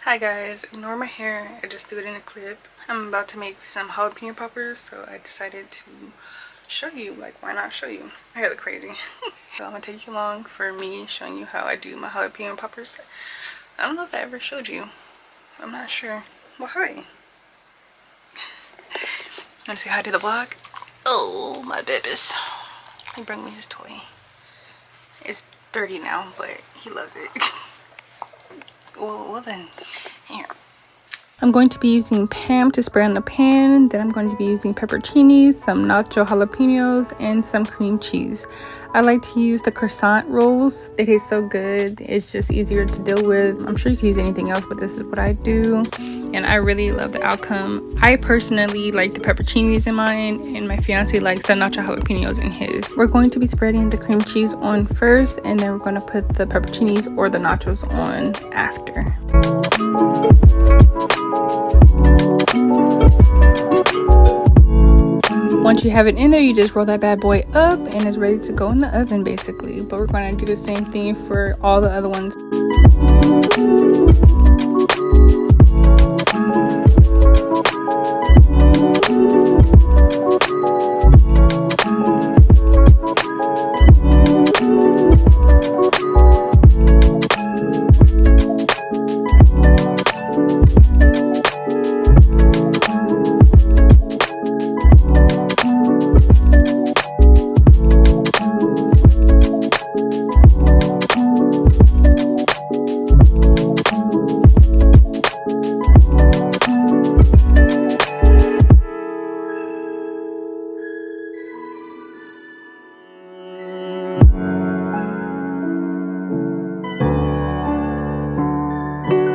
Hi guys, ignore my hair, I just threw it in a clip. I'm about to make some jalapeno poppers, so I decided to show you. Like, why not show you? My hair look crazy. So I'm gonna take you along for me showing you how I do my jalapeno poppers. I don't know if I ever showed you. I'm not sure. Well, hi. Wanna see how I do the vlog? Oh, my babies. He brought me his toy. It's dirty now, but he loves it. Well then, here. I'm going to be using Pam to spray on the pan. Then I'm going to be using pepperoncinis, some nacho jalapenos, and some cream cheese. I like to use the croissant rolls. They taste so good. It's just easier to deal with. I'm sure you can use anything else, but this is what I do. And I really love the outcome. I personally like the pepperoncinis in mine, and my fiance likes the nacho jalapenos in his. We're going to be spreading the cream cheese on first, and then we're going to put the pepperoncinis or the nachos on after. Once you have it in there, you just roll that bad boy up and it's ready to go in the oven basically. But we're going to do the same thing for all the other ones.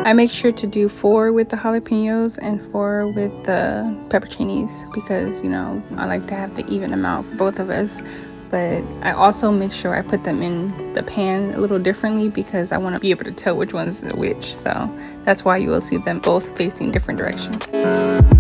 I make sure to do 4 with the jalapenos and 4 with the pepperoncinis because, you know, I like to have the even amount for both of us. But I also make sure I put them in the pan a little differently because I want to be able to tell which one's which. So that's why you will see them both facing different directions.